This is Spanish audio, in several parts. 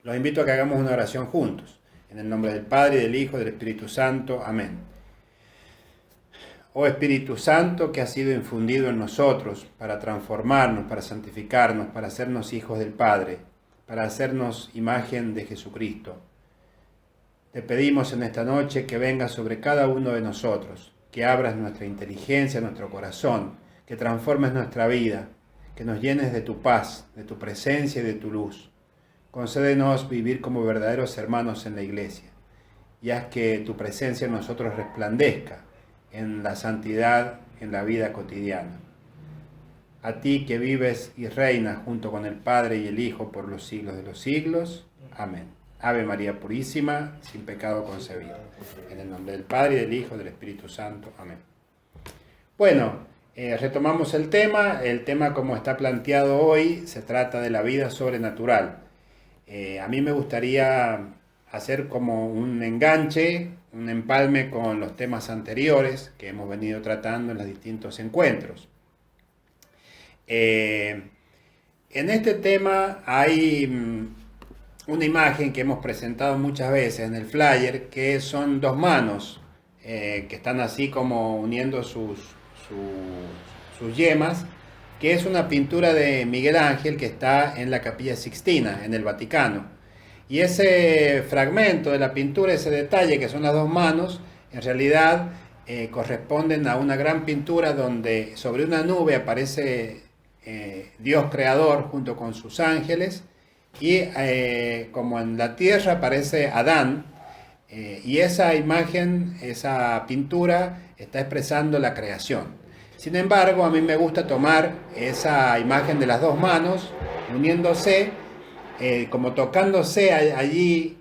Los invito a que hagamos una oración juntos. En el nombre del Padre, y del Hijo, y del Espíritu Santo. Amén. Oh Espíritu Santo, que has sido infundido en nosotros para transformarnos, para santificarnos, para hacernos hijos del Padre, para hacernos imagen de Jesucristo. Te pedimos en esta noche que vengas sobre cada uno de nosotros, que abras nuestra inteligencia, nuestro corazón, que transformes nuestra vida, que nos llenes de tu paz, de tu presencia y de tu luz. Concédenos vivir como verdaderos hermanos en la iglesia y haz que tu presencia en nosotros resplandezca en la santidad, en la vida cotidiana. A ti que vives y reinas junto con el Padre y el Hijo por los siglos de los siglos. Amén. Ave María Purísima, sin pecado concebida. En el nombre del Padre, y del Hijo, y del Espíritu Santo. Amén. Bueno, retomamos el tema. El tema como está planteado hoy se trata de la vida sobrenatural. A mí me gustaría hacer como un enganche, un empalme con los temas anteriores que hemos venido tratando en los distintos encuentros. En este tema hay una imagen que hemos presentado muchas veces en el flyer, que son dos manos que están así como uniendo sus yemas, que es una pintura de Miguel Ángel que está en la Capilla Sixtina, en el Vaticano. Y ese fragmento de la pintura, ese detalle que son las dos manos, en realidad corresponden a una gran pintura donde sobre una nube aparece Dios creador junto con sus ángeles, y como en la tierra aparece Adán, y esa imagen, esa pintura está expresando la creación. Sin embargo, a mí me gusta tomar esa imagen de las dos manos uniéndose, como tocándose allí,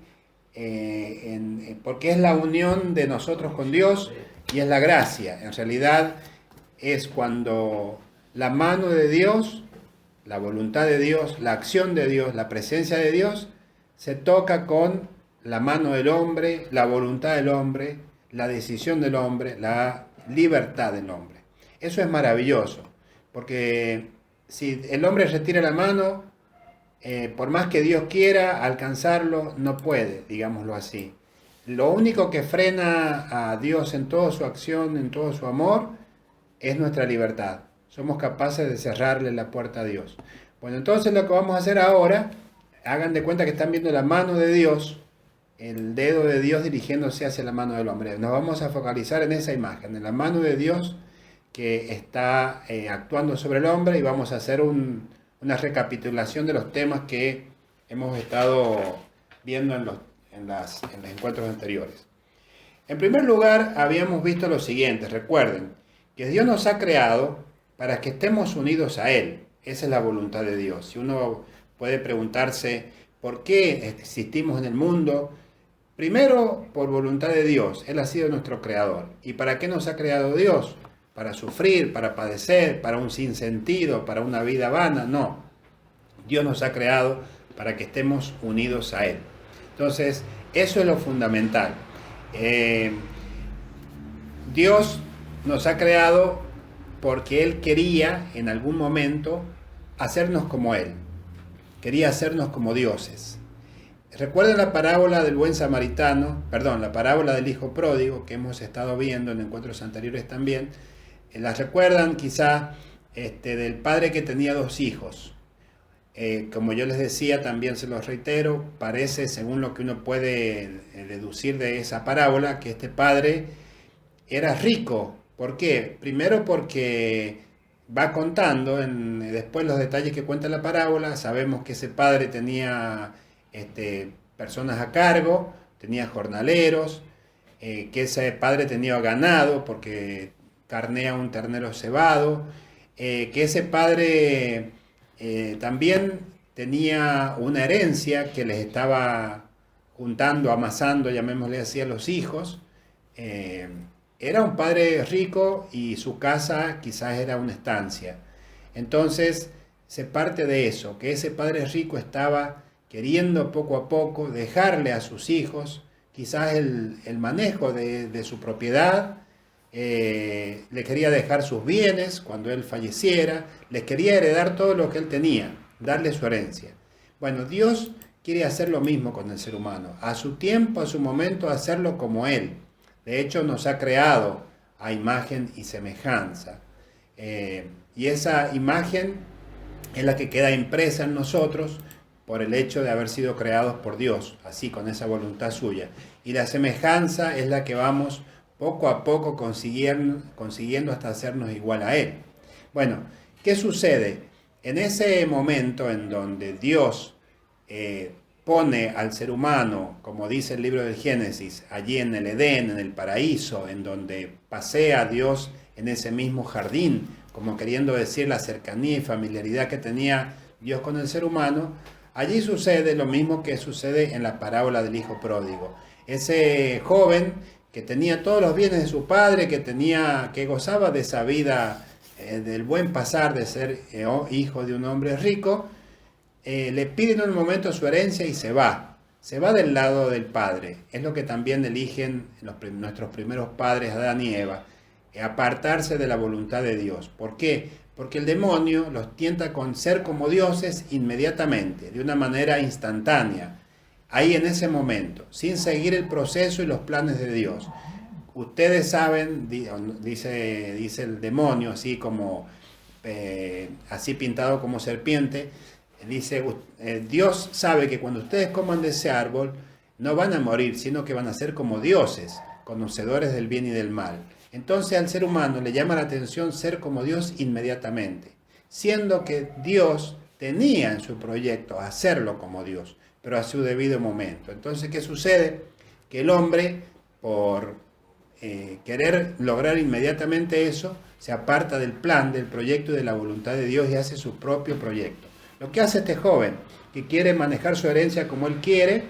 porque es la unión de nosotros con Dios y es la gracia. En realidad es cuando la mano de Dios, la voluntad de Dios, la acción de Dios, la presencia de Dios, se toca con la mano del hombre, la voluntad del hombre, la decisión del hombre, la libertad del hombre. Eso es maravilloso, porque si el hombre retira la mano, por más que Dios quiera alcanzarlo, no puede, digámoslo así. Lo único que frena a Dios en toda su acción, en todo su amor, es nuestra libertad. Somos capaces de cerrarle la puerta a Dios. Bueno, entonces lo que vamos a hacer ahora, hagan de cuenta que están viendo la mano de Dios, el dedo de Dios dirigiéndose hacia la mano del hombre. Nos vamos a focalizar en esa imagen, en la mano de Dios que está actuando sobre el hombre, y vamos a hacer una recapitulación de los temas que hemos estado viendo en los encuentros anteriores. En primer lugar, habíamos visto lo siguiente. Recuerden que Dios nos ha creado para que estemos unidos a Él. Esa es la voluntad de Dios. Si uno puede preguntarse por qué existimos en el mundo, primero por voluntad de Dios. Él ha sido nuestro creador. ¿Y para qué nos ha creado Dios? ¿Para sufrir, para padecer, para un sinsentido, para una vida vana? No. Dios nos ha creado para que estemos unidos a Él. Entonces, eso es lo fundamental. Dios nos ha creado porque Él quería en algún momento hacernos como Él. Quería hacernos como dioses. Recuerden la parábola del buen samaritano, la parábola del hijo pródigo que hemos estado viendo en encuentros anteriores también. ¿Las recuerdan quizá del padre que tenía dos hijos? Como yo les decía, también se los reitero, parece, según lo que uno puede deducir de esa parábola, que este padre era rico. ¿Por qué? Primero porque va contando, después los detalles que cuenta la parábola, sabemos que ese padre tenía personas a cargo, tenía jornaleros, que ese padre tenía ganado porque carnea un ternero cebado, que ese padre también tenía una herencia que les estaba juntando, amasando, llamémosle así, a los hijos. Era un padre rico y su casa quizás era una estancia. Entonces se parte de eso, que ese padre rico estaba queriendo poco a poco dejarle a sus hijos quizás el manejo de su propiedad, le quería dejar sus bienes cuando él falleciera, les quería heredar todo lo que él tenía, darle su herencia. Bueno, Dios quiere hacer lo mismo con el ser humano. A su tiempo, a su momento, hacerlo como Él. De hecho, nos ha creado a imagen y semejanza. Y esa imagen es la que queda impresa en nosotros por el hecho de haber sido creados por Dios, así con esa voluntad suya. Y la semejanza es la que vamos poco a poco consiguiendo hasta hacernos igual a Él. Bueno, ¿qué sucede? En ese momento en donde Dios pone al ser humano, como dice el libro del Génesis, allí en el Edén, en el paraíso, en donde pasea Dios en ese mismo jardín, como queriendo decir la cercanía y familiaridad que tenía Dios con el ser humano, allí sucede lo mismo que sucede en la parábola del hijo pródigo. Ese joven que tenía todos los bienes de su padre, que gozaba de esa vida, del buen pasar de ser hijo de un hombre rico, le pide en un momento su herencia y se va del lado del padre. Es lo que también eligen nuestros primeros padres, Adán y Eva, apartarse de la voluntad de Dios. ¿Por qué? Porque el demonio los tienta con ser como dioses inmediatamente, de una manera instantánea, ahí en ese momento, sin seguir el proceso y los planes de Dios. Ustedes saben, dice el demonio, así como así pintado como serpiente, dice, Dios sabe que cuando ustedes coman de ese árbol no van a morir, sino que van a ser como dioses, conocedores del bien y del mal. Entonces al ser humano le llama la atención ser como Dios inmediatamente, siendo que Dios tenía en su proyecto hacerlo como Dios, pero a su debido momento. Entonces, ¿qué sucede? Que el hombre, por querer lograr inmediatamente eso, se aparta del plan, del proyecto y de la voluntad de Dios y hace su propio proyecto. Lo que hace este joven, que quiere manejar su herencia como él quiere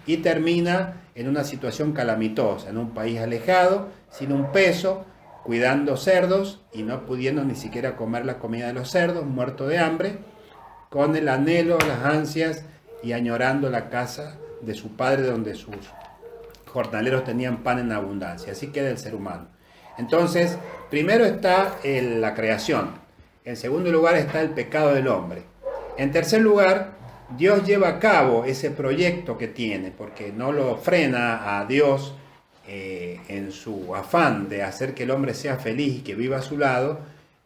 y termina en una situación calamitosa, en un país alejado, sin un peso, cuidando cerdos y no pudiendo ni siquiera comer la comida de los cerdos, muerto de hambre, con el anhelo, las ansias y añorando la casa de su padre donde sus jornaleros tenían pan en abundancia. Así queda el ser humano. Entonces, primero está la creación. En segundo lugar está el pecado del hombre. En tercer lugar, Dios lleva a cabo ese proyecto que tiene, porque no lo frena a Dios en su afán de hacer que el hombre sea feliz y que viva a su lado,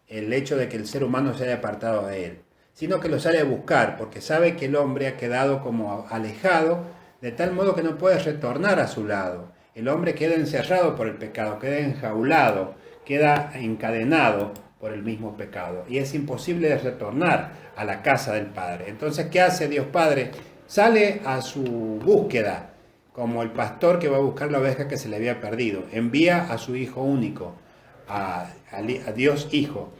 el hecho de que el ser humano se haya apartado de él, sino que lo sale a buscar, porque sabe que el hombre ha quedado como alejado, de tal modo que no puede retornar a su lado. El hombre queda encerrado por el pecado, queda enjaulado, queda encadenado por el mismo pecado, y es imposible de retornar a la casa del Padre. Entonces, ¿qué hace Dios Padre? Sale a su búsqueda, como el pastor que va a buscar la oveja que se le había perdido. Envía a su Hijo único, a Dios Hijo.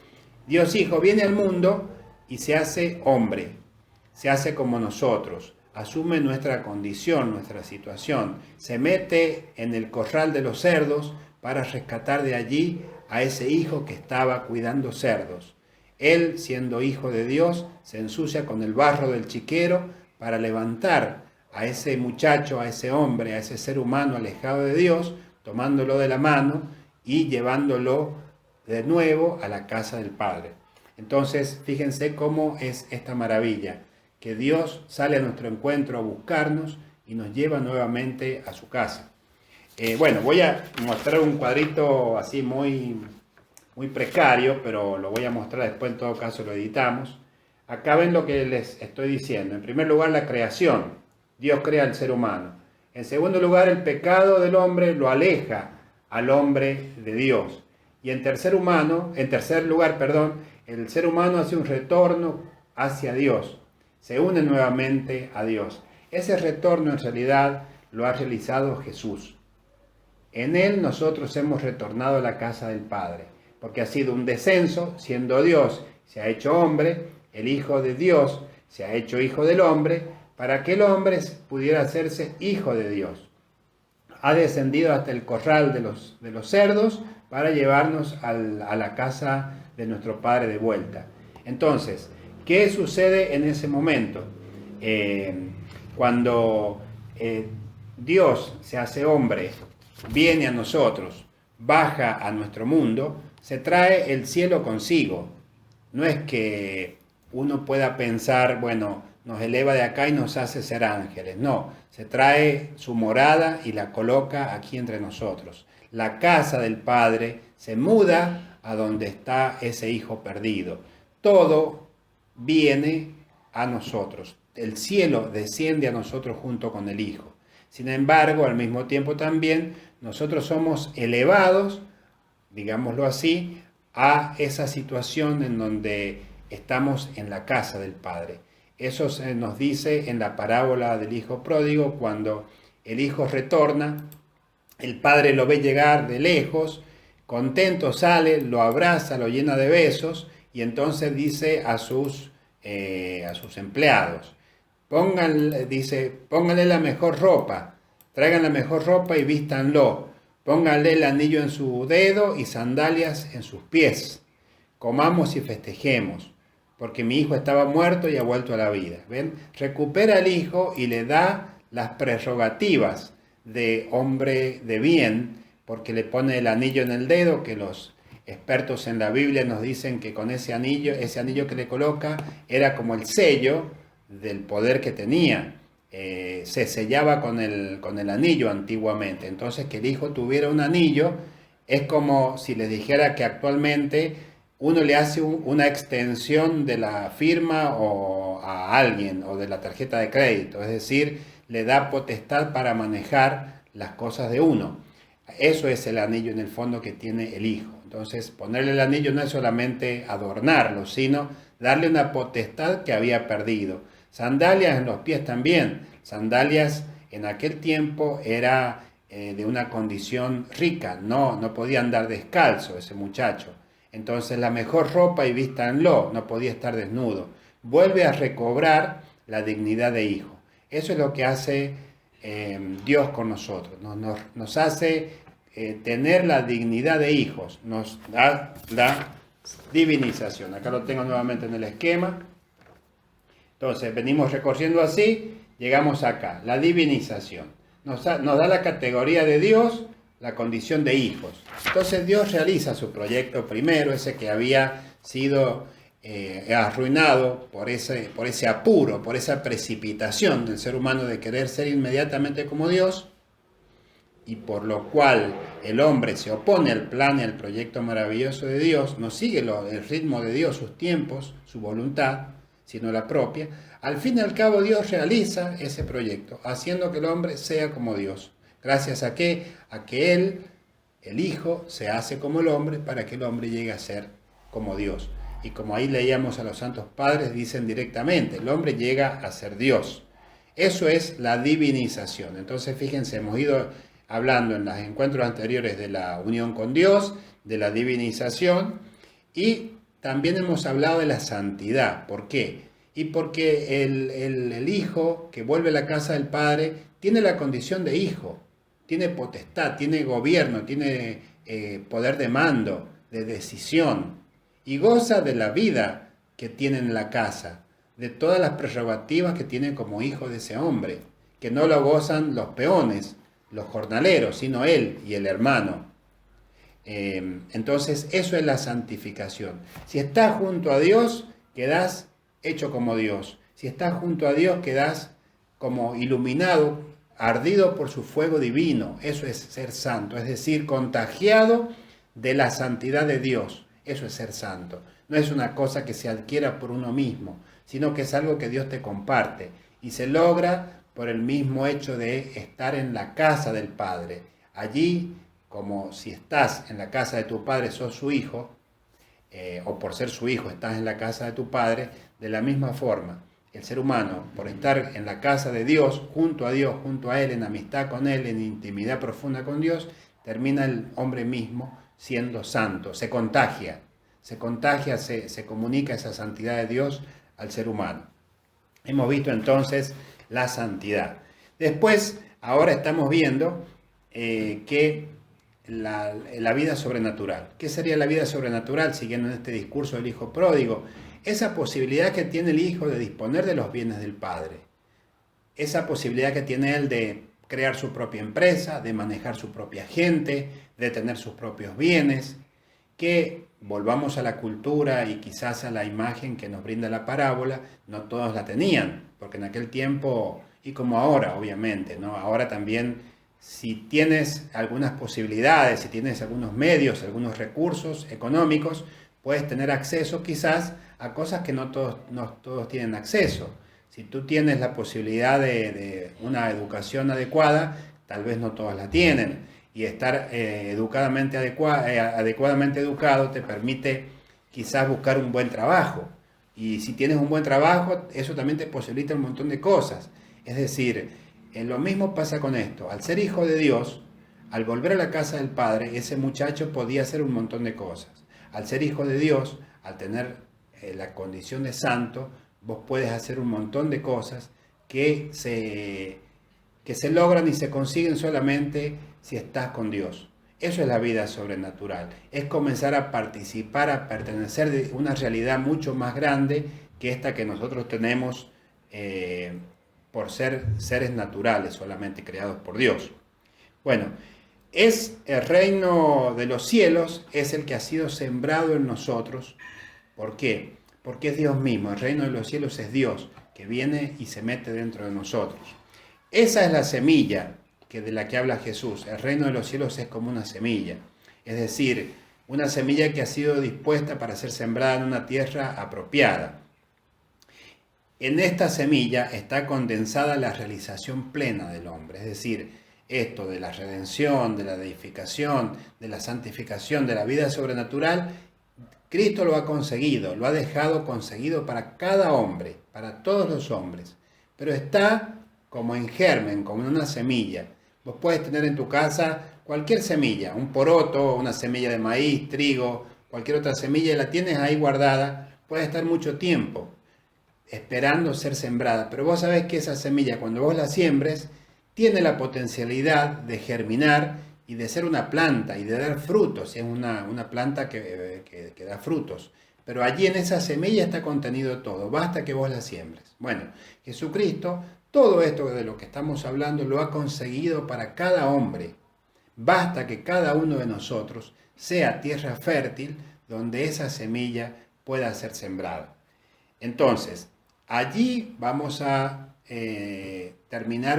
Dios Hijo viene al mundo y se hace hombre, se hace como nosotros, asume nuestra condición, nuestra situación, se mete en el corral de los cerdos para rescatar de allí a ese hijo que estaba cuidando cerdos. Él, siendo hijo de Dios, se ensucia con el barro del chiquero para levantar a ese muchacho, a ese hombre, a ese ser humano alejado de Dios, tomándolo de la mano y llevándolo de nuevo a la casa del Padre. Entonces, fíjense cómo es esta maravilla, que Dios sale a nuestro encuentro a buscarnos y nos lleva nuevamente a su casa. Bueno, voy a mostrar un cuadrito así muy precario, pero lo voy a mostrar después, en todo caso lo editamos. Acá ven lo que les estoy diciendo. En primer lugar, la creación. Dios crea al ser humano. En segundo lugar, el pecado del hombre lo aleja al hombre de Dios. Y en tercer lugar, el ser humano hace un retorno hacia Dios. Se une nuevamente a Dios. Ese retorno en realidad lo ha realizado Jesús. En Él nosotros hemos retornado a la casa del Padre, porque ha sido un descenso, siendo Dios, se ha hecho hombre, el Hijo de Dios se ha hecho hijo del hombre, para que el hombre pudiera hacerse hijo de Dios. Ha descendido hasta el corral de los cerdos para llevarnos a la casa de nuestro Padre de vuelta. Entonces, ¿qué sucede en ese momento? Cuando Dios se hace hombre, viene a nosotros, baja a nuestro mundo, se trae el cielo consigo. No es que uno pueda pensar, bueno, nos eleva de acá y nos hace ser ángeles. No, se trae su morada y la coloca aquí entre nosotros. La casa del Padre se muda a donde está ese hijo perdido. Todo viene a nosotros. El cielo desciende a nosotros junto con el Hijo. Sin embargo, al mismo tiempo también, nosotros somos elevados, digámoslo así, a esa situación en donde estamos en la casa del Padre. Eso se nos dice en la parábola del Hijo Pródigo, cuando el Hijo retorna, el Padre lo ve llegar de lejos, contento sale, lo abraza, lo llena de besos, y entonces dice a sus empleados, pónganle la mejor ropa, traigan la mejor ropa y vístanlo, pónganle el anillo en su dedo y sandalias en sus pies, comamos y festejemos, porque mi hijo estaba muerto y ha vuelto a la vida. ¿Ven? Recupera al hijo y le da las prerrogativas de hombre de bien, porque le pone el anillo en el dedo, que los expertos en la Biblia nos dicen que con ese anillo que le coloca era como el sello del poder que tenía. Se sellaba con el anillo antiguamente. Entonces, que el hijo tuviera un anillo es como si les dijera que actualmente uno le hace una extensión de la firma o a alguien o de la tarjeta de crédito, es decir, le da potestad para manejar las cosas de uno. Eso es el anillo en el fondo que tiene el hijo. Entonces, ponerle el anillo no es solamente adornarlo, sino darle una potestad que había perdido. Sandalias en los pies también. Sandalias en aquel tiempo era de una condición rica, no podía andar descalzo ese muchacho. Entonces la mejor ropa y vístanlo, no podía estar desnudo. Vuelve a recobrar la dignidad de hijo. Eso es lo que hace Dios con nosotros. Nos hace tener la dignidad de hijos. Nos da la divinización. Acá lo tengo nuevamente en el esquema. Entonces venimos recorriendo así, llegamos acá. La divinización. Nos da la categoría de Dios, la condición de hijos. Entonces Dios realiza su proyecto primero, ese que había sido arruinado por ese apuro, por esa precipitación del ser humano de querer ser inmediatamente como Dios, y por lo cual el hombre se opone al plan y al proyecto maravilloso de Dios, no sigue el ritmo de Dios, sus tiempos, su voluntad, sino la propia. Al fin y al cabo Dios realiza ese proyecto, haciendo que el hombre sea como Dios. Gracias a que Él, el Hijo, se hace como el hombre para que el hombre llegue a ser como Dios. Y como ahí leíamos a los santos padres, dicen directamente, el hombre llega a ser Dios. Eso es la divinización. Entonces, fíjense, hemos ido hablando en los encuentros anteriores de la unión con Dios, de la divinización, y también hemos hablado de la santidad. ¿Por qué? Y porque el Hijo que vuelve a la casa del Padre tiene la condición de hijo. Tiene potestad, tiene gobierno, tiene poder de mando, de decisión, y goza de la vida que tiene en la casa, de todas las prerrogativas que tiene como hijo de ese hombre, que no lo gozan los peones, los jornaleros, sino él y el hermano. Entonces, eso es la santificación. Si estás junto a Dios, quedás hecho como Dios. Si estás junto a Dios, quedás como iluminado, ardido por su fuego divino. Eso es ser santo, es decir, contagiado de la santidad de Dios. Eso es ser santo. No es una cosa que se adquiera por uno mismo, sino que es algo que Dios te comparte y se logra por el mismo hecho de estar en la casa del Padre. Allí, como si estás en la casa de tu Padre, sos su hijo, o por ser su hijo estás en la casa de tu Padre, de la misma forma. El ser humano, por estar en la casa de Dios, junto a Él, en amistad con Él, en intimidad profunda con Dios, termina el hombre mismo siendo santo, se contagia, se comunica esa santidad de Dios al ser humano. Hemos visto entonces la santidad. Después, ahora estamos viendo que la vida sobrenatural. ¿Qué sería la vida sobrenatural? Siguiendo en este discurso del Hijo Pródigo, esa posibilidad que tiene el Hijo de disponer de los bienes del Padre, esa posibilidad que tiene él de crear su propia empresa, de manejar su propia gente, de tener sus propios bienes, que volvamos a la cultura y quizás a la imagen que nos brinda la parábola, no todos la tenían, porque en aquel tiempo, y como ahora, obviamente, ¿no? Ahora también, si tienes algunas posibilidades, si tienes algunos medios, algunos recursos económicos, puedes tener acceso quizás a cosas que no todos tienen acceso. Si tú tienes la posibilidad de una educación adecuada, tal vez no todos la tienen. Y estar adecuadamente educado te permite quizás buscar un buen trabajo. Y si tienes un buen trabajo, eso también te posibilita un montón de cosas. Es decir, lo mismo pasa con esto. Al ser hijo de Dios, al volver a la casa del Padre, ese muchacho podía hacer un montón de cosas. Al ser hijo de Dios, al tener la condición de santo, vos puedes hacer un montón de cosas que se logran y se consiguen solamente si estás con Dios. Eso es la vida sobrenatural. Es comenzar a participar, a pertenecer de una realidad mucho más grande que esta que nosotros tenemos por ser seres naturales, solamente creados por Dios. Bueno, es el reino de los cielos, es el que ha sido sembrado en nosotros. ¿Por qué? Porque es Dios mismo. El reino de los cielos es Dios, que viene y se mete dentro de nosotros. Esa es la semilla de la que habla Jesús. El reino de los cielos es como una semilla. Es decir, una semilla que ha sido dispuesta para ser sembrada en una tierra apropiada. En esta semilla está condensada la realización plena del hombre. Es decir, esto de la redención, de la edificación, de la santificación, de la vida sobrenatural, Cristo lo ha conseguido, lo ha dejado conseguido para cada hombre, para todos los hombres. Pero está como en germen, como en una semilla. Vos puedes tener en tu casa cualquier semilla, un poroto, una semilla de maíz, trigo, cualquier otra semilla, y la tienes ahí guardada, puede estar mucho tiempo esperando ser sembrada. Pero vos sabés que esa semilla, cuando vos la siembres, tiene la potencialidad de germinar y de ser una planta y de dar frutos. Es una planta que da frutos. Pero allí en esa semilla está contenido todo. Basta que vos la siembres. Bueno, Jesucristo, todo esto de lo que estamos hablando, lo ha conseguido para cada hombre. Basta que cada uno de nosotros sea tierra fértil donde esa semilla pueda ser sembrada. Entonces, allí vamos a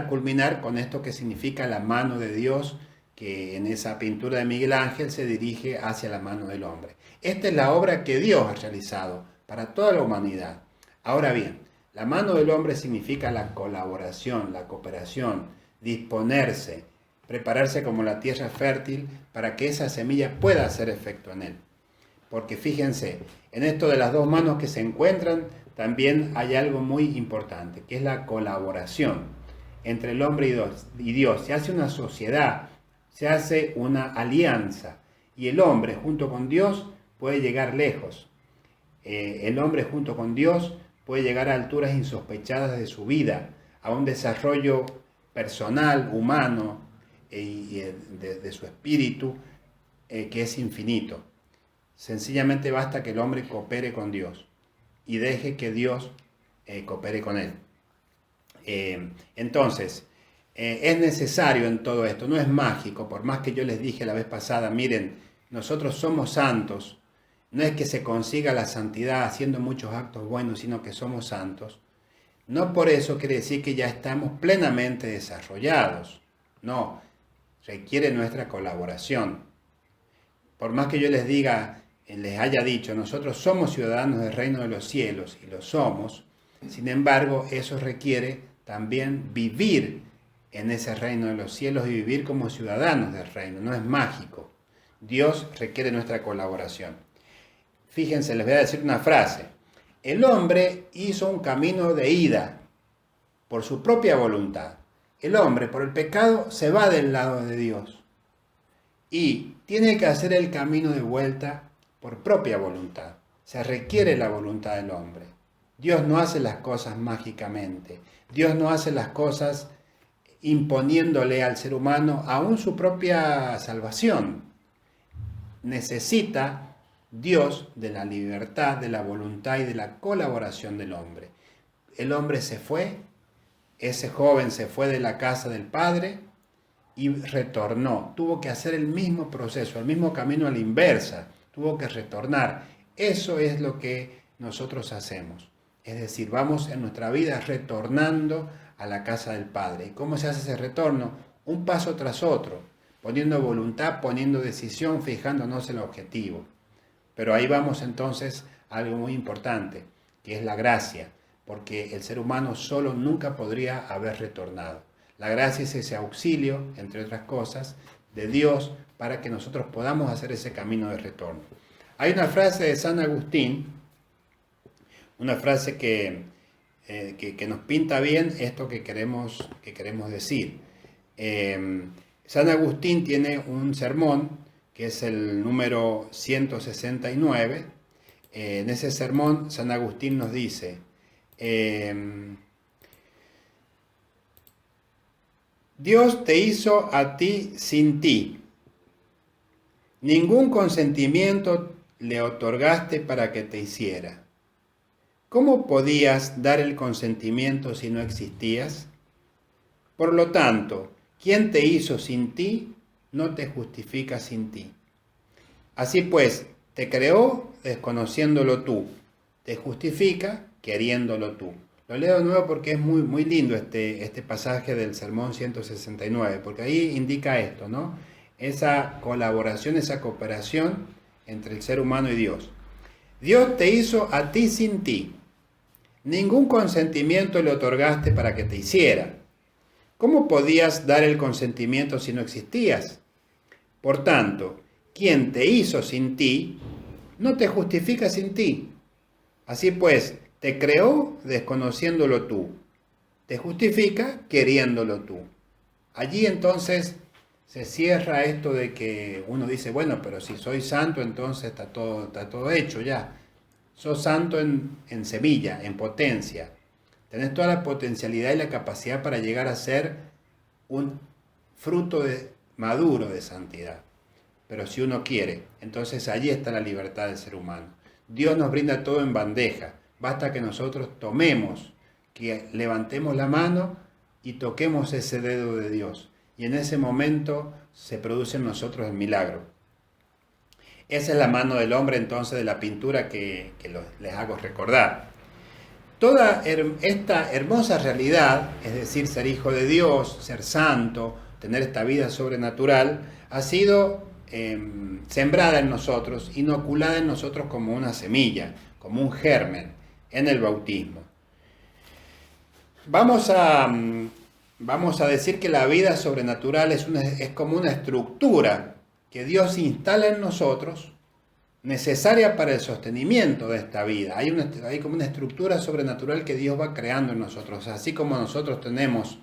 culminar con esto que significa la mano de Dios, que en esa pintura de Miguel Ángel se dirige hacia la mano del hombre. Esta es la obra que Dios ha realizado para toda la humanidad. Ahora bien, la mano del hombre significa la colaboración, la cooperación, disponerse, prepararse como la tierra fértil para que esa semilla pueda hacer efecto en él. Porque fíjense, en esto de las dos manos que se encuentran, también hay algo muy importante, que es la colaboración entre el hombre y Dios. Se hace una sociedad, se hace una alianza, y el hombre junto con Dios puede llegar lejos. El hombre junto con Dios puede llegar a alturas insospechadas de su vida, a un desarrollo personal, humano, y de su espíritu, que es infinito. Sencillamente basta que el hombre coopere con Dios y deje que Dios coopere con él. Entonces, es necesario en todo esto, no es mágico, por más que yo les dije la vez pasada, miren, nosotros somos santos, no es que se consiga la santidad haciendo muchos actos buenos, sino que somos santos. No por eso quiere decir que ya estamos plenamente desarrollados, no, requiere nuestra colaboración. Por más que yo les diga, les haya dicho, nosotros somos ciudadanos del reino de los cielos, y lo somos, sin embargo, eso requiere también vivir en ese reino de los cielos y vivir como ciudadanos del reino, no es mágico. Dios requiere nuestra colaboración. Fíjense, les voy a decir una frase. El hombre hizo un camino de ida por su propia voluntad. El hombre, por el pecado, se va del lado de Dios y tiene que hacer el camino de vuelta por propia voluntad. Se requiere la voluntad del hombre. Dios no hace las cosas mágicamente. Dios no hace las cosas imponiéndole al ser humano aún su propia salvación. Necesita Dios de la libertad, de la voluntad y de la colaboración del hombre. El hombre se fue, ese joven se fue de la casa del padre y retornó. Tuvo que hacer el mismo proceso, el mismo camino a la inversa. Tuvo que retornar. Eso es lo que nosotros hacemos. Es decir, vamos en nuestra vida retornando a la casa del Padre. ¿Y cómo se hace ese retorno? Un paso tras otro, poniendo voluntad, poniendo decisión, fijándonos en el objetivo. Pero ahí vamos entonces a algo muy importante, que es la gracia, porque el ser humano solo nunca podría haber retornado. La gracia es ese auxilio, entre otras cosas, de Dios para que nosotros podamos hacer ese camino de retorno. Hay una frase de San Agustín, una frase que nos pinta bien esto que queremos decir. San Agustín tiene un sermón que es el número 169. En ese sermón San Agustín nos dice, Dios te hizo a ti sin ti. Ningún consentimiento le otorgaste para que te hiciera. ¿Cómo podías dar el consentimiento si no existías? Por lo tanto, quien te hizo sin ti, no te justifica sin ti. Así pues, te creó desconociéndolo tú, te justifica queriéndolo tú. Lo leo de nuevo porque es muy, muy lindo este pasaje del Sermón 169, porque ahí indica esto, ¿no? Esa colaboración, esa cooperación entre el ser humano y Dios. Dios te hizo a ti sin ti. Ningún consentimiento le otorgaste para que te hiciera. ¿Cómo podías dar el consentimiento si no existías? Por tanto, quien te hizo sin ti, no te justifica sin ti. Así pues, te creó desconociéndolo tú. Te justifica queriéndolo tú. Allí entonces se cierra esto de que uno dice, bueno, pero si soy santo, entonces está todo hecho ya. Sos santo en semilla, en potencia. Tenés toda la potencialidad y la capacidad para llegar a ser un fruto maduro de santidad. Pero si uno quiere, entonces allí está la libertad del ser humano. Dios nos brinda todo en bandeja. Basta que nosotros tomemos, que levantemos la mano y toquemos ese dedo de Dios. Y en ese momento se produce en nosotros el milagro. Esa es la mano del hombre entonces de la pintura que les hago recordar. Toda esta hermosa realidad, es decir, ser hijo de Dios, ser santo, tener esta vida sobrenatural, ha sido sembrada en nosotros, inoculada en nosotros como una semilla, como un germen en el bautismo. Vamos a decir que la vida sobrenatural es como una estructura que Dios instala en nosotros, necesaria para el sostenimiento de esta vida. Hay como una estructura sobrenatural que Dios va creando en nosotros. Así como nosotros tenemos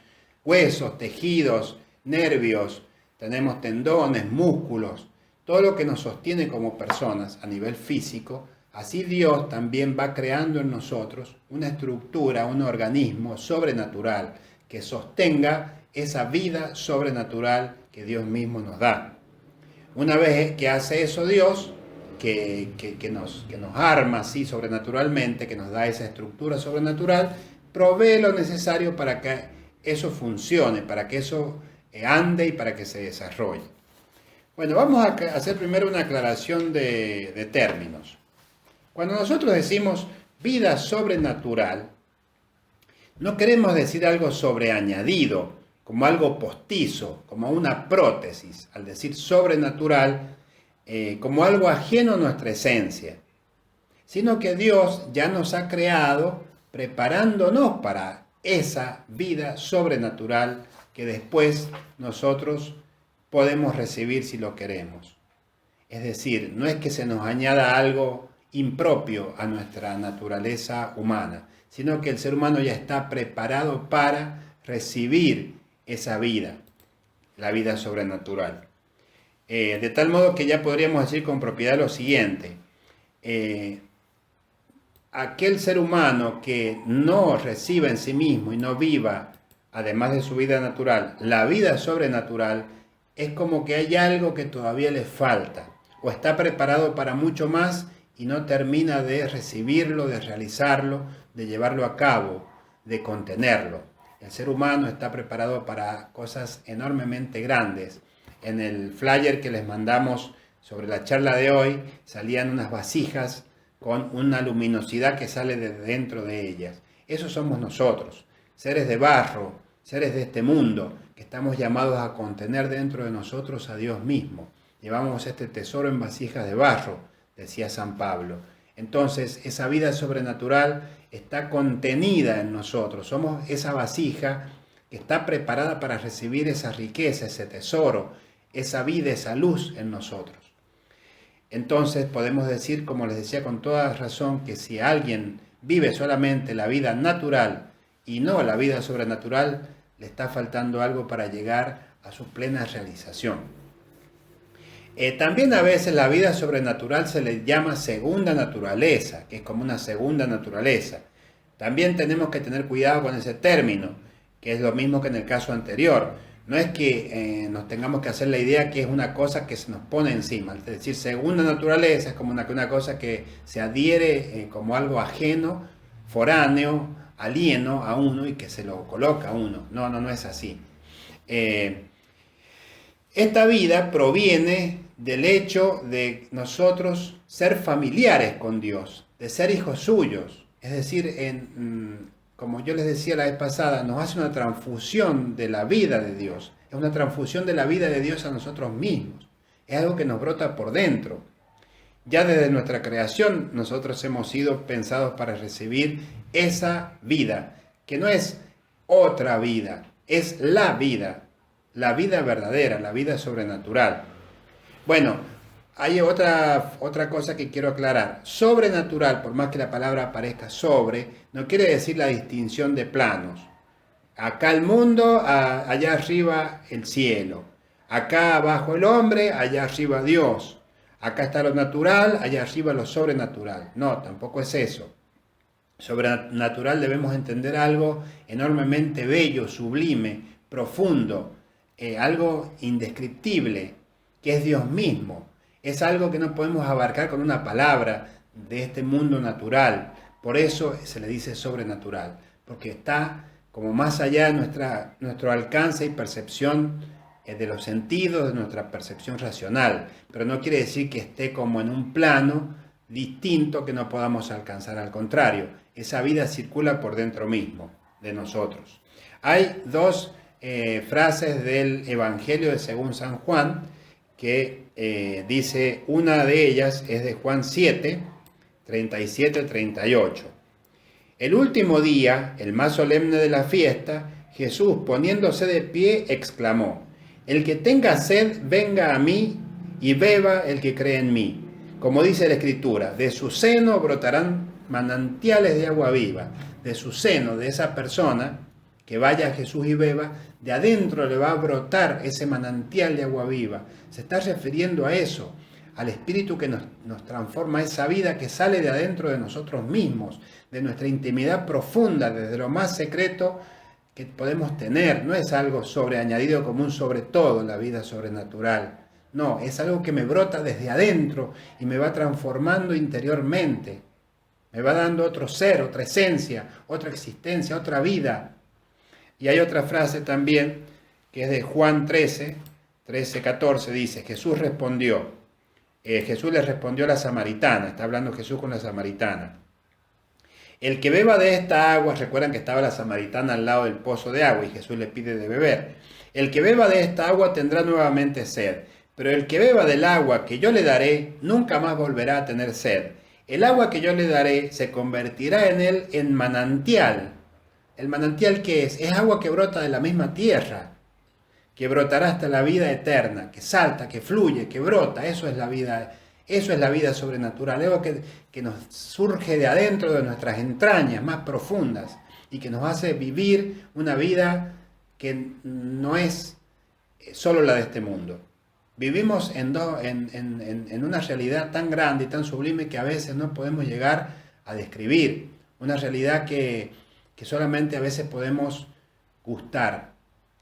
huesos, tejidos, nervios, tenemos tendones, músculos, todo lo que nos sostiene como personas a nivel físico, así Dios también va creando en nosotros una estructura, un organismo sobrenatural que sostenga esa vida sobrenatural que Dios mismo nos da. Una vez que hace eso Dios, que nos arma así sobrenaturalmente, que nos da esa estructura sobrenatural, provee lo necesario para que eso funcione, para que eso ande y para que se desarrolle. Bueno, vamos a hacer primero una aclaración de términos. Cuando nosotros decimos vida sobrenatural, no queremos decir algo sobreañadido, como algo postizo, como una prótesis. Al decir sobrenatural, como algo ajeno a nuestra esencia, sino que Dios ya nos ha creado preparándonos para esa vida sobrenatural que después nosotros podemos recibir si lo queremos. Es decir, no es que se nos añada algo impropio a nuestra naturaleza humana, sino que el ser humano ya está preparado para recibir esa vida, la vida sobrenatural. De tal modo que ya podríamos decir con propiedad lo siguiente: aquel ser humano que no reciba en sí mismo y no viva, además de su vida natural, la vida sobrenatural, es como que hay algo que todavía le falta, o está preparado para mucho más y no termina de recibirlo, de realizarlo, de llevarlo a cabo, de contenerlo. El ser humano está preparado para cosas enormemente grandes. En el flyer que les mandamos sobre la charla de hoy salían unas vasijas con una luminosidad que sale de dentro de ellas. Eso somos nosotros, seres de barro, seres de este mundo, que estamos llamados a contener dentro de nosotros a Dios mismo. Llevamos este tesoro en vasijas de barro, decía San Pablo. Entonces, esa vida sobrenatural está contenida en nosotros. Somos esa vasija que está preparada para recibir esa riqueza, ese tesoro, esa vida, esa luz en nosotros. Entonces podemos decir, como les decía con toda razón, que si alguien vive solamente la vida natural y no la vida sobrenatural, le está faltando algo para llegar a su plena realización. También a veces la vida sobrenatural se le llama segunda naturaleza, que es como una segunda naturaleza. También tenemos que tener cuidado con ese término, que es lo mismo que en el caso anterior. No es que nos tengamos que hacer la idea que es una cosa que se nos pone encima. Es decir, segunda naturaleza es como una cosa que se adhiere como algo ajeno, foráneo, alieno a uno y que se lo coloca a uno. No es así. Esta vida proviene del hecho de nosotros ser familiares con Dios, de ser hijos suyos. Es decir, como yo les decía la vez pasada, nos hace una transfusión de la vida de Dios. Es una transfusión de la vida de Dios a nosotros mismos. Es algo que nos brota por dentro. Ya desde nuestra creación nosotros hemos sido pensados para recibir esa vida, que no es otra vida, es la vida verdadera, la vida sobrenatural. Bueno, hay otra cosa que quiero aclarar. Sobrenatural, por más que la palabra aparezca sobre, no quiere decir la distinción de planos. Acá el mundo, allá arriba el cielo. Acá abajo el hombre, allá arriba Dios. Acá está lo natural, allá arriba lo sobrenatural. No, tampoco es eso. Sobrenatural debemos entender algo enormemente bello, sublime, profundo, algo indescriptible, que es Dios mismo. Es algo que no podemos abarcar con una palabra de este mundo natural. Por eso se le dice sobrenatural, porque está como más allá de nuestro alcance y percepción de los sentidos, de nuestra percepción racional. Pero no quiere decir que esté como en un plano distinto que no podamos alcanzar. Al contrario, esa vida circula por dentro mismo de nosotros. Hay dos frases del Evangelio de según San Juan que dice, una de ellas es de Juan 7, 37-38. El último día, el más solemne de la fiesta, Jesús, poniéndose de pie, exclamó, el que tenga sed, venga a mí y beba el que cree en mí. Como dice la Escritura, de su seno brotarán manantiales de agua viva. De su seno, de esa persona que vaya a Jesús y beba, de adentro le va a brotar ese manantial de agua viva. Se está refiriendo a eso, al Espíritu que nos transforma, esa vida que sale de adentro de nosotros mismos, de nuestra intimidad profunda, desde lo más secreto que podemos tener. No es algo sobreañadido como un sobre todo, la vida sobrenatural. No, es algo que me brota desde adentro y me va transformando interiormente. Me va dando otro ser, otra esencia, otra existencia, otra vida. Y hay otra frase también, que es de Juan 13, 14, dice, Jesús le respondió a la samaritana, está hablando Jesús con la samaritana. El que beba de esta agua, recuerdan que estaba la samaritana al lado del pozo de agua y Jesús le pide de beber. El que beba de esta agua tendrá nuevamente sed, pero el que beba del agua que yo le daré nunca más volverá a tener sed. El agua que yo le daré se convertirá en él en manantial. ¿El manantial qué es? Es agua que brota de la misma tierra, que brotará hasta la vida eterna, que salta, que fluye, que brota. Eso es la vida sobrenatural, algo que nos surge de adentro de nuestras entrañas más profundas y que nos hace vivir una vida que no es solo la de este mundo. Vivimos en una realidad tan grande y tan sublime que a veces no podemos llegar a describir. Una realidad que solamente a veces podemos gustar,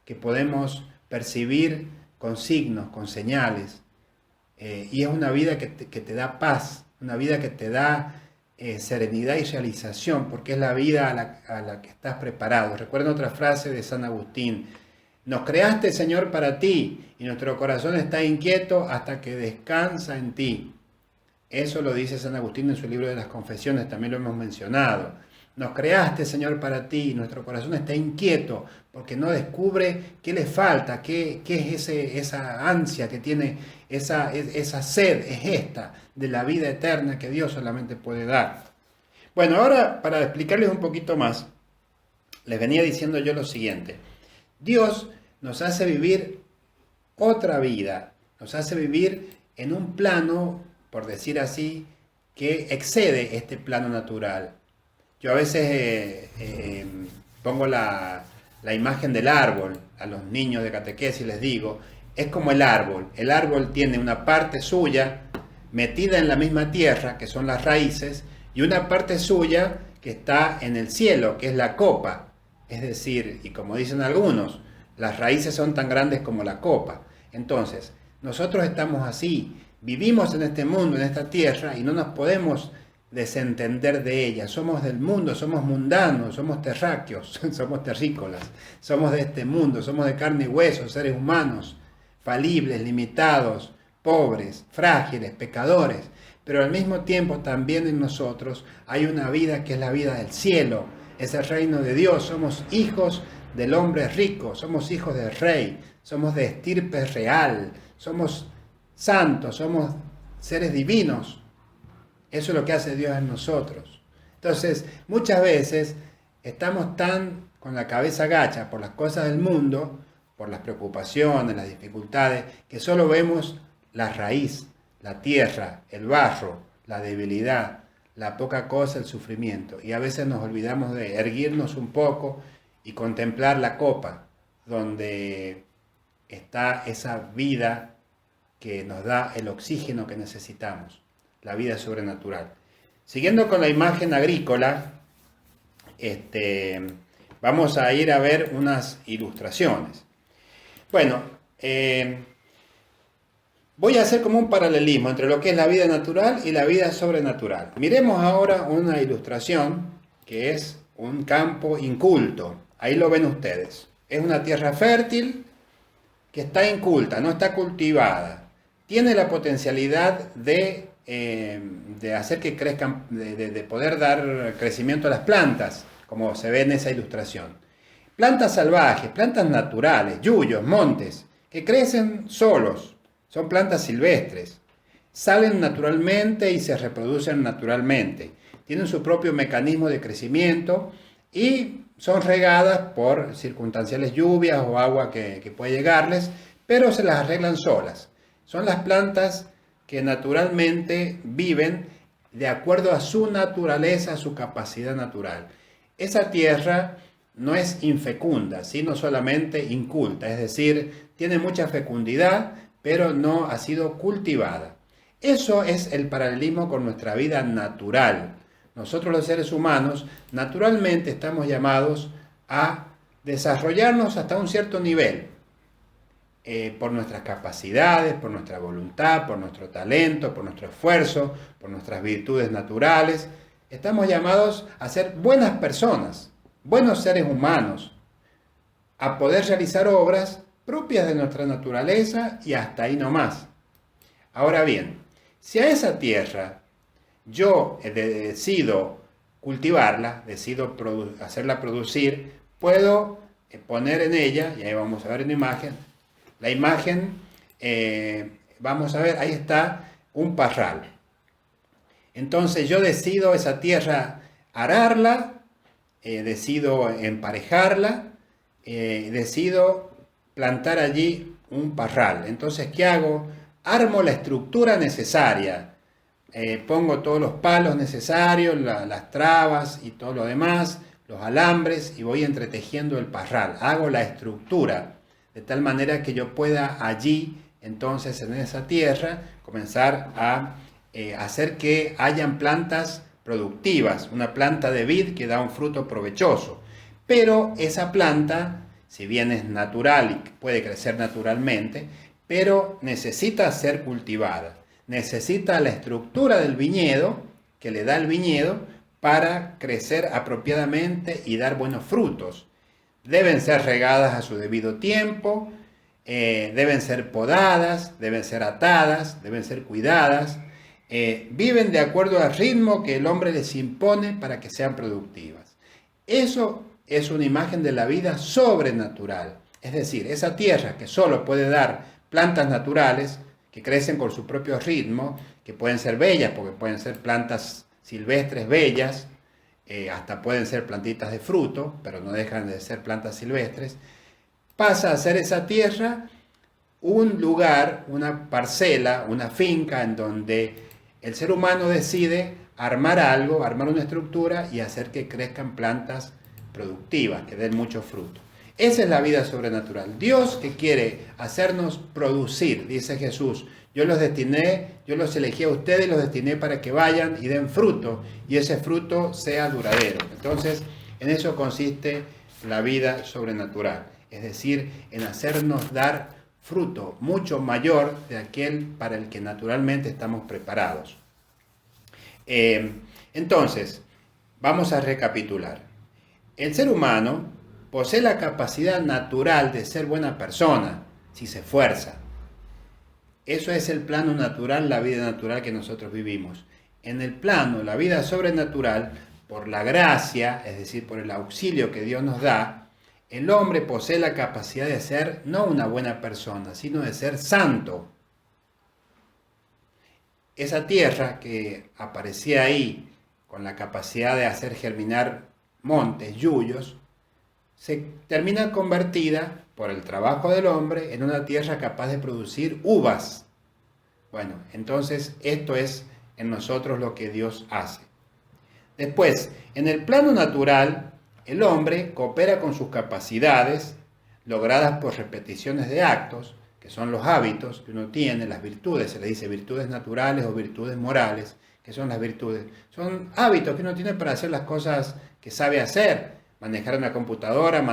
que podemos percibir con signos, con señales. Y es una vida que te da paz, una vida que te da serenidad y realización, porque es la vida a la que estás preparado. Recuerda otra frase de San Agustín: nos creaste, Señor, para ti, y nuestro corazón está inquieto hasta que descansa en ti. Eso lo dice San Agustín en su libro de las Confesiones, también lo hemos mencionado. Nos creaste, Señor, para ti, y nuestro corazón está inquieto porque no descubre qué le falta, qué es esa ansia que tiene, esa sed, es esta de la vida eterna que Dios solamente puede dar. Bueno, ahora para explicarles un poquito más, les venía diciendo yo lo siguiente. Dios nos hace vivir otra vida, nos hace vivir en un plano, por decir así, que excede este plano natural. Yo a veces pongo la imagen del árbol a los niños de catequesis y les digo, es como el árbol tiene una parte suya metida en la misma tierra, que son las raíces, y una parte suya que está en el cielo, que es la copa. Es decir, y como dicen algunos, las raíces son tan grandes como la copa. Entonces, nosotros estamos así, vivimos en este mundo, en esta tierra, y no nos podemos desentender de ella. Somos del mundo, somos mundanos, somos terráqueos, somos terrícolas, somos de este mundo, somos de carne y hueso, seres humanos, falibles, limitados, pobres, frágiles, pecadores. Pero al mismo tiempo también en nosotros hay una vida que es la vida del cielo, es el reino de Dios, somos hijos del hombre rico, somos hijos del rey, somos de estirpe real, somos santos, somos seres divinos. Eso es lo que hace Dios en nosotros. Entonces, muchas veces estamos tan con la cabeza gacha por las cosas del mundo, por las preocupaciones, las dificultades, que solo vemos la raíz, la tierra, el barro, la debilidad, la poca cosa, el sufrimiento. Y a veces nos olvidamos de erguirnos un poco y contemplar la copa, donde está esa vida que nos da el oxígeno que necesitamos, la vida sobrenatural. Siguiendo con la imagen agrícola, vamos a ir a ver unas ilustraciones. Bueno, voy a hacer como un paralelismo entre lo que es la vida natural y la vida sobrenatural. Miremos ahora una ilustración que es un campo inculto. Ahí lo ven ustedes. Es una tierra fértil que está inculta, no está cultivada. Tiene la potencialidad de hacer que crezcan, de poder dar crecimiento a las plantas, como se ve en esa ilustración. Plantas salvajes, plantas naturales, yuyos, montes, que crecen solos. Son plantas silvestres, salen naturalmente y se reproducen naturalmente, tienen su propio mecanismo de crecimiento y son regadas por circunstanciales lluvias o agua que puede llegarles, pero se las arreglan solas. Son las plantas que naturalmente viven de acuerdo a su naturaleza, a su capacidad natural. Esa tierra no es infecunda, sino solamente inculta, es decir, tiene mucha fecundidad, pero no ha sido cultivada. Eso es el paralelismo con nuestra vida natural. Nosotros los seres humanos naturalmente estamos llamados a desarrollarnos hasta un cierto nivel, por nuestras capacidades, por nuestra voluntad, por nuestro talento, por nuestro esfuerzo, por nuestras virtudes naturales. Estamos llamados a ser buenas personas, buenos seres humanos, a poder realizar obras propias de nuestra naturaleza y hasta ahí no más. Ahora bien, si a esa tierra yo decido cultivarla, decido hacerla producir, puedo poner en ella, y ahí vamos a ver una imagen, la imagen, vamos a ver, ahí está un parral. Entonces yo decido esa tierra ararla, decido emparejarla, decido plantar allí un parral. Entonces, ¿qué hago? Armo la estructura necesaria. Pongo todos los palos necesarios, las trabas y todo lo demás, los alambres, y voy entretejiendo el parral. Hago la estructura de tal manera que yo pueda allí, entonces en esa tierra, comenzar a hacer que hayan plantas productivas, una planta de vid que da un fruto provechoso. Pero esa planta, si bien es natural y puede crecer naturalmente, pero necesita ser cultivada. Necesita la estructura del viñedo, que le da el viñedo, para crecer apropiadamente y dar buenos frutos. Deben ser regadas a su debido tiempo, deben ser podadas, deben ser atadas, deben ser cuidadas. viven de acuerdo al ritmo que el hombre les impone para que sean productivas. Eso es una imagen de la vida sobrenatural. Es decir, esa tierra que solo puede dar plantas naturales, que crecen con su propio ritmo, que pueden ser bellas, porque pueden ser plantas silvestres bellas, hasta pueden ser plantitas de fruto, pero no dejan de ser plantas silvestres, pasa a ser esa tierra un lugar, una parcela, una finca en donde el ser humano decide armar algo, armar una estructura y hacer que crezcan plantas productivas, que den mucho fruto. Esa es la vida sobrenatural. Dios que quiere hacernos producir, dice Jesús, yo los elegí a ustedes y los destiné para que vayan y den fruto, y ese fruto sea duradero. Entonces, en eso consiste la vida sobrenatural, es decir, en hacernos dar fruto mucho mayor de aquel para el que naturalmente estamos preparados. Entonces, vamos a recapitular. El ser humano posee la capacidad natural de ser buena persona si se esfuerza. Eso es el plano natural, la vida natural que nosotros vivimos. En el plano, la vida sobrenatural, por la gracia, es decir, por el auxilio que Dios nos da, el hombre posee la capacidad de ser no una buena persona, sino de ser santo. Esa tierra que aparecía ahí con la capacidad de hacer germinar montes, yuyos, se termina convertida por el trabajo del hombre en una tierra capaz de producir uvas. Bueno, entonces esto es en nosotros lo que Dios hace. Después, en el plano natural, el hombre coopera con sus capacidades, logradas por repeticiones de actos, que son los hábitos que uno tiene, las virtudes, se le dice virtudes naturales o virtudes morales, que son las virtudes. Son hábitos que uno tiene para hacer las cosas que sabe hacer, manejar una computadora,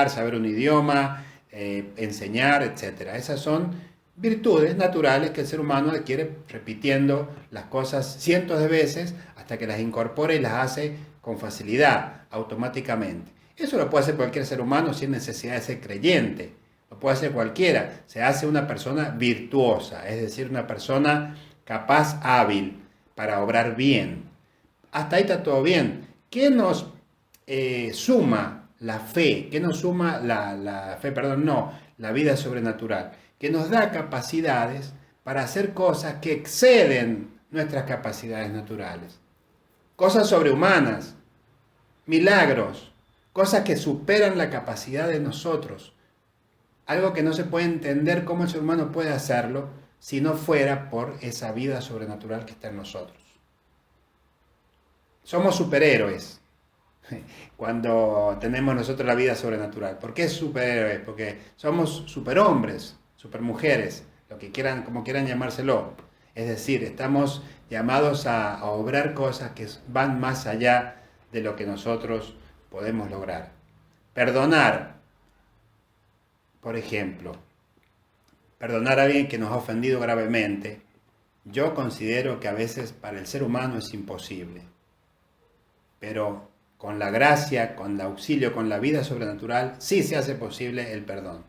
saber un idioma, enseñar, etc. Esas son virtudes naturales que el ser humano adquiere repitiendo las cosas cientos de veces hasta que las incorpora y las hace con facilidad, automáticamente. Eso lo puede hacer cualquier ser humano sin necesidad de ser creyente. Lo puede hacer cualquiera. Se hace una persona virtuosa, es decir, una persona capaz, hábil para obrar bien. Hasta ahí está todo bien. ¿Qué nos suma la fe? ¿Qué nos suma la vida sobrenatural? Que nos da capacidades para hacer cosas que exceden nuestras capacidades naturales. Cosas sobrehumanas, milagros, cosas que superan la capacidad de nosotros. Algo que no se puede entender cómo el ser humano puede hacerlo si no fuera por esa vida sobrenatural que está en nosotros. Somos superhéroes cuando tenemos nosotros la vida sobrenatural. ¿Por qué superhéroes? Porque somos superhombres, supermujeres, como quieran llamárselo. Es decir, estamos llamados a obrar cosas que van más allá de lo que nosotros podemos lograr. Perdonar, por ejemplo, perdonar a alguien que nos ha ofendido gravemente, yo considero que a veces para el ser humano es imposible. Pero con la gracia, con el auxilio, con la vida sobrenatural, sí se hace posible el perdón.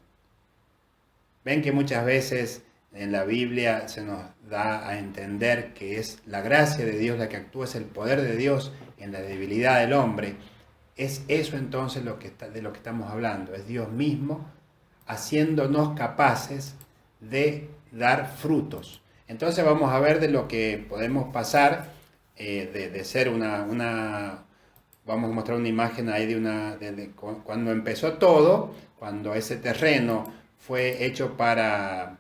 Ven que muchas veces en la Biblia se nos da a entender que es la gracia de Dios la que actúa, es el poder de Dios en la debilidad del hombre. Es eso entonces de lo que estamos hablando, es Dios mismo haciéndonos capaces de dar frutos. Entonces vamos a ver de lo que podemos pasar de ser vamos a mostrar una imagen ahí de cuando empezó todo, cuando ese terreno fue hecho para,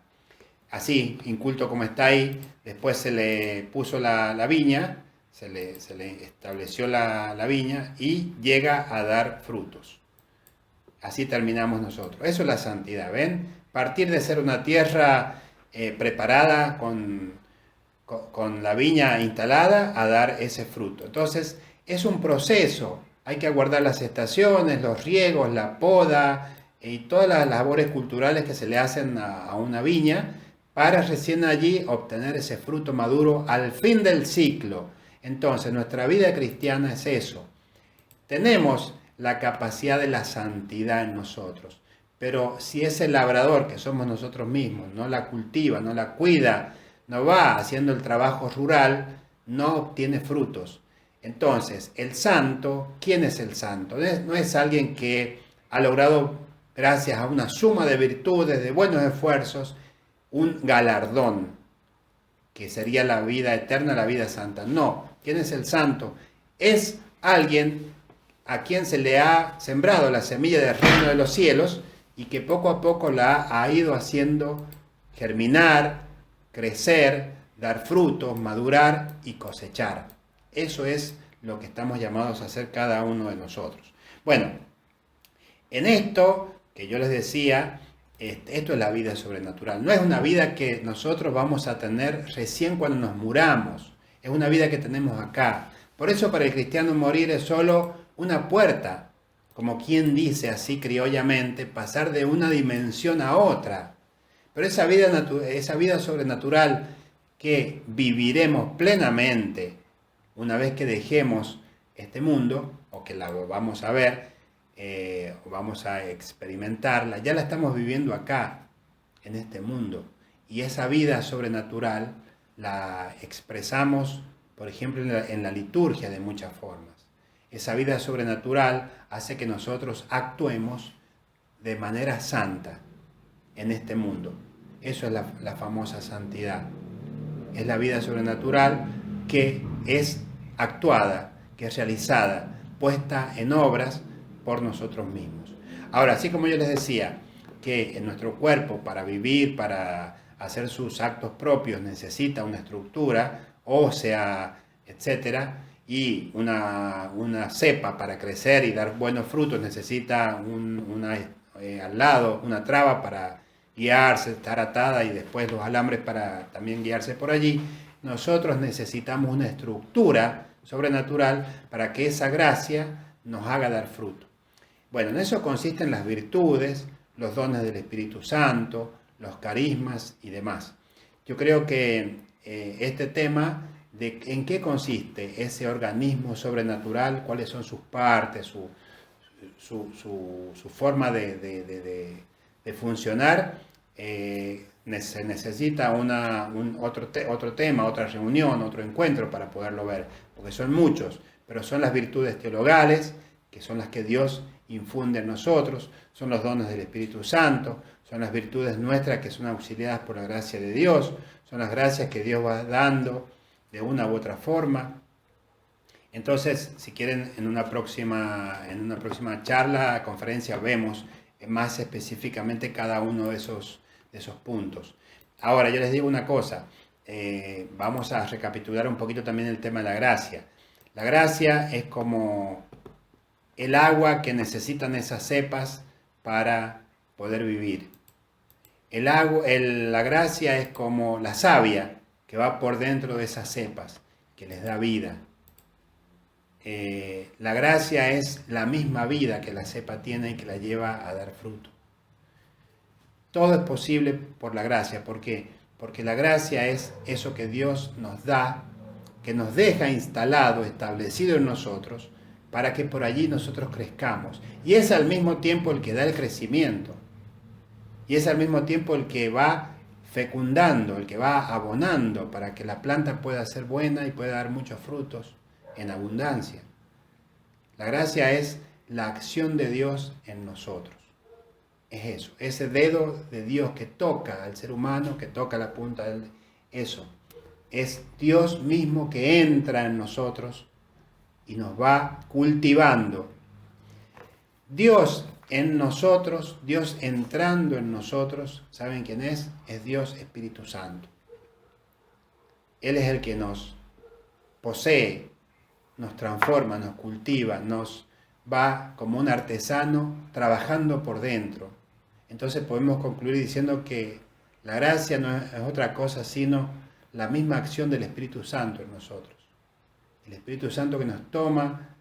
así, inculto como está ahí, después se le puso la viña, se le estableció la viña y llega a dar frutos. Así terminamos nosotros. Eso es la santidad, ¿ven? Partir de ser una tierra preparada con la viña instalada a dar ese fruto. Entonces, es un proceso. Hay que aguardar las estaciones, los riegos, la poda y todas las labores culturales que se le hacen a una viña para recién allí obtener ese fruto maduro al fin del ciclo. Entonces, nuestra vida cristiana es eso. Tenemos la capacidad de la santidad en nosotros, pero si ese labrador que somos nosotros mismos no la cultiva, no la cuida, no va haciendo el trabajo rural, no obtiene frutos. Entonces, el santo, ¿quién es el santo? No es alguien que ha logrado, gracias a una suma de virtudes, de buenos esfuerzos, un galardón, que sería la vida eterna, la vida santa. No, ¿quién es el santo? Es alguien a quien se le ha sembrado la semilla del reino de los cielos y que poco a poco la ha ido haciendo germinar, crecer, dar frutos, madurar y cosechar. Eso es lo que estamos llamados a hacer cada uno de nosotros. Bueno, en esto que yo les decía, esto es la vida sobrenatural. No es una vida que nosotros vamos a tener recién cuando nos muramos. Es una vida que tenemos acá. Por eso para el cristiano morir es solo una puerta, como quien dice así criollamente, pasar de una dimensión a otra. Pero esa vida sobrenatural que viviremos plenamente una vez que dejemos este mundo, o que la vamos a ver, o vamos a experimentarla, ya la estamos viviendo acá, en este mundo. Y esa vida sobrenatural la expresamos, por ejemplo, en la liturgia de muchas formas. Esa vida sobrenatural hace que nosotros actuemos de manera santa en este mundo. Eso es la famosa santidad. Es la vida sobrenatural que es actuada, que es realizada, puesta en obras por nosotros mismos. Ahora, así como yo les decía, que en nuestro cuerpo para vivir, para hacer sus actos propios, necesita una estructura ósea, etcétera, y una cepa para crecer y dar buenos frutos necesita al lado una traba para guiarse, estar atada y después los alambres para también guiarse por allí. Nosotros necesitamos una estructura sobrenatural para que esa gracia nos haga dar fruto. Bueno, en eso consisten las virtudes, los dones del Espíritu Santo, los carismas y demás. Yo creo que este tema de en qué consiste ese organismo sobrenatural, cuáles son sus partes, su forma de funcionar, se necesita otro tema, otra reunión, otro encuentro para poderlo ver, porque son muchos, pero son las virtudes teologales, que son las que Dios infunde en nosotros, son los dones del Espíritu Santo, son las virtudes nuestras que son auxiliadas por la gracia de Dios, son las gracias que Dios va dando de una u otra forma. Entonces, si quieren, en una próxima charla, conferencia, vemos más específicamente cada uno de esos puntos. Ahora, yo les digo una cosa, vamos a recapitular un poquito también el tema de la gracia. La gracia es como el agua que necesitan esas cepas para poder vivir. La gracia es como la savia que va por dentro de esas cepas, que les da vida. La gracia es la misma vida que la cepa tiene y que la lleva a dar fruto. Todo es posible por la gracia. ¿Por qué? Porque la gracia es eso que Dios nos da, que nos deja instalado, establecido en nosotros, para que por allí nosotros crezcamos. Y es al mismo tiempo el que da el crecimiento. Y es al mismo tiempo el que va fecundando, el que va abonando para que la planta pueda ser buena y pueda dar muchos frutos en abundancia. La gracia es la acción de Dios en nosotros. Es eso, ese dedo de Dios que toca al ser humano, que toca la punta del... Eso, es Dios mismo que entra en nosotros y nos va cultivando. Dios en nosotros, Dios entrando en nosotros, ¿saben quién es? Es Dios Espíritu Santo. Él es el que nos posee, nos transforma, nos cultiva, nos va como un artesano trabajando por dentro. Entonces podemos concluir diciendo que la gracia no es otra cosa sino la misma acción del Espíritu Santo en nosotros. El Espíritu Santo que nos toma,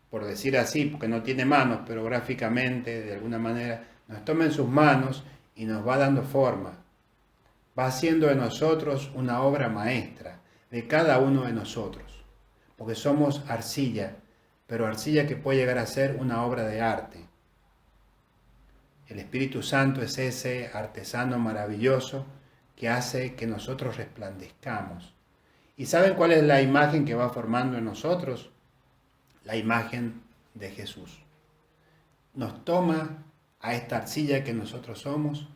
por decir así, porque no tiene manos, pero gráficamente, de alguna manera, nos toma en sus manos y nos va dando forma. Va haciendo de nosotros una obra maestra, de cada uno de nosotros. Porque somos arcilla, pero arcilla que puede llegar a ser una obra de arte. El Espíritu Santo es ese artesano maravilloso que hace que nosotros resplandezcamos. ¿Y saben cuál es la imagen que va formando en nosotros? La imagen de Jesús. Nos toma a esta arcilla que nosotros somos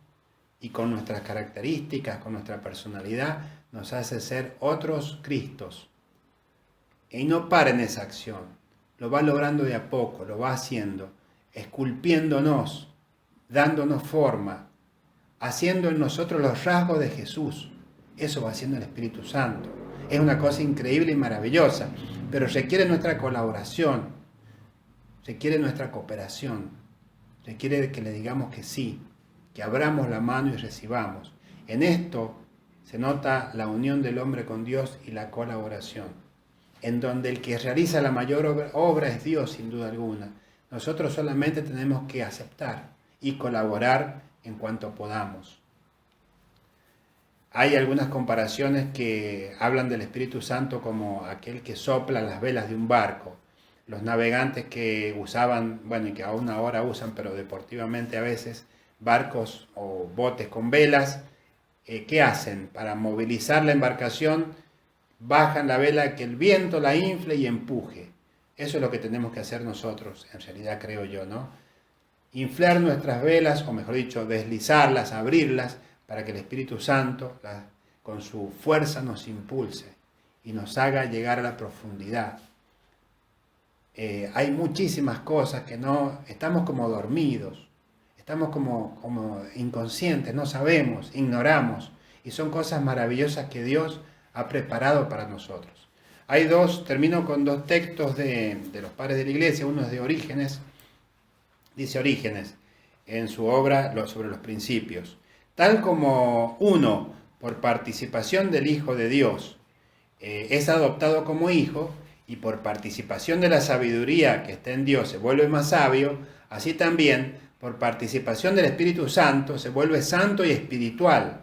y con nuestras características, con nuestra personalidad, nos hace ser otros Cristos. Y no para en esa acción, lo va logrando de a poco, lo va haciendo, esculpiéndonos, dándonos forma, haciendo en nosotros los rasgos de Jesús. Eso va haciendo el Espíritu Santo. Es una cosa increíble y maravillosa, pero requiere nuestra colaboración, requiere nuestra cooperación, requiere que le digamos que sí, que abramos la mano y recibamos. En esto se nota la unión del hombre con Dios y la colaboración, en donde el que realiza la mayor obra es Dios, sin duda alguna. Nosotros solamente tenemos que aceptar y colaborar en cuanto podamos. Hay algunas comparaciones que hablan del Espíritu Santo como aquel que sopla las velas de un barco. Los navegantes que usaban, bueno, y que aún ahora usan, pero deportivamente a veces, barcos o botes con velas, ¿qué hacen? Para movilizar la embarcación, bajan la vela, que el viento la infle y empuje. Eso es lo que tenemos que hacer nosotros, en realidad creo yo, ¿no? Inflar nuestras velas, o mejor dicho, deslizarlas, abrirlas, para que el Espíritu Santo, con su fuerza, nos impulse y nos haga llegar a la profundidad. Hay muchísimas cosas que no, estamos como dormidos, estamos como inconscientes, no sabemos, ignoramos, y son cosas maravillosas que Dios ha preparado para nosotros. Termino con dos textos de los padres de la Iglesia. Uno es de Orígenes, dice Orígenes en su obra sobre los principios: tal como uno, por participación del Hijo de Dios, es adoptado como hijo, y por participación de la sabiduría que está en Dios se vuelve más sabio, así también, por participación del Espíritu Santo, se vuelve santo y espiritual.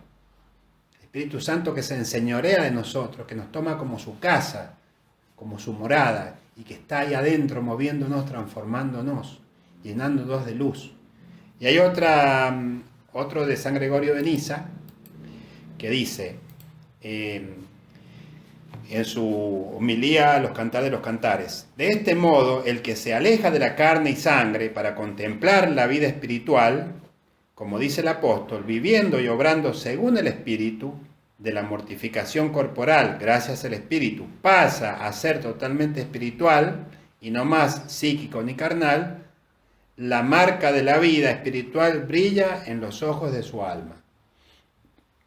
El Espíritu Santo que se enseñorea de nosotros, que nos toma como su casa, como su morada, y que está ahí adentro moviéndonos, transformándonos, llenándonos de luz. Y hay otro de San Gregorio de Niza, que dice, en su homilía a los Cantares de los Cantares: de este modo, el que se aleja de la carne y sangre para contemplar la vida espiritual, como dice el apóstol, viviendo y obrando según el Espíritu, de la mortificación corporal, gracias al Espíritu, pasa a ser totalmente espiritual y no más psíquico ni carnal. La marca de la vida espiritual brilla en los ojos de su alma.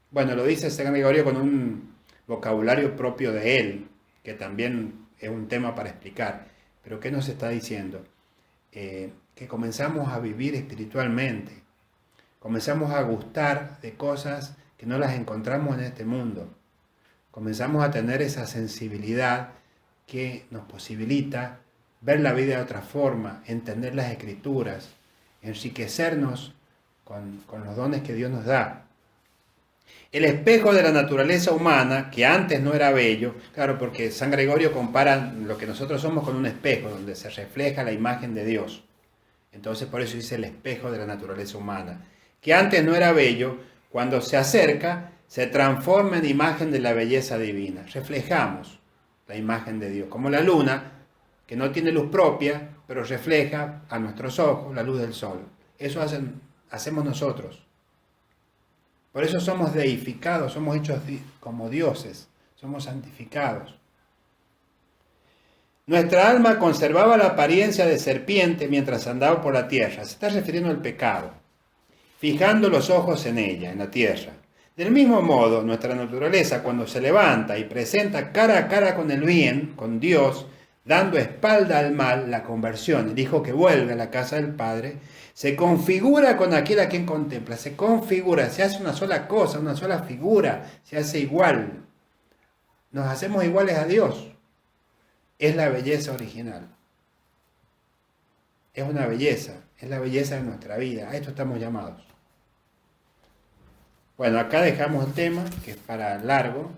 Bueno, lo dice San Gregorio con un vocabulario propio de él, que también es un tema para explicar. Pero ¿qué nos está diciendo? Que comenzamos a vivir espiritualmente, comenzamos a gustar de cosas que no las encontramos en este mundo, comenzamos a tener esa sensibilidad que nos posibilita ver la vida de otra forma, entender las Escrituras, enriquecernos con los dones que Dios nos da. El espejo de la naturaleza humana, que antes no era bello, claro, porque San Gregorio compara lo que nosotros somos con un espejo, donde se refleja la imagen de Dios. Entonces por eso dice el espejo de la naturaleza humana, que antes no era bello, cuando se acerca, se transforma en imagen de la belleza divina. Reflejamos la imagen de Dios, como la luna, que no tiene luz propia, pero refleja a nuestros ojos la luz del sol. Eso hacemos nosotros. Por eso somos deificados, somos hechos como dioses, somos santificados. Nuestra alma conservaba la apariencia de serpiente mientras andaba por la tierra. Se está refiriendo al pecado, fijando los ojos en ella, en la tierra. Del mismo modo, nuestra naturaleza, cuando se levanta y presenta cara a cara con el bien, con Dios, dando espalda al mal, la conversión, el hijo que vuelve a la casa del Padre, se configura con aquel a quien contempla, se configura, se hace una sola cosa, una sola figura, se hace igual. Nos hacemos iguales a Dios. Es la belleza original. Es una belleza, es la belleza de nuestra vida. A esto estamos llamados. Bueno, acá dejamos el tema, que es para largo,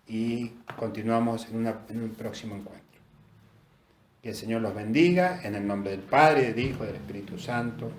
y continuamos en un próximo encuentro. Que el Señor los bendiga, en el nombre del Padre, del Hijo y del Espíritu Santo.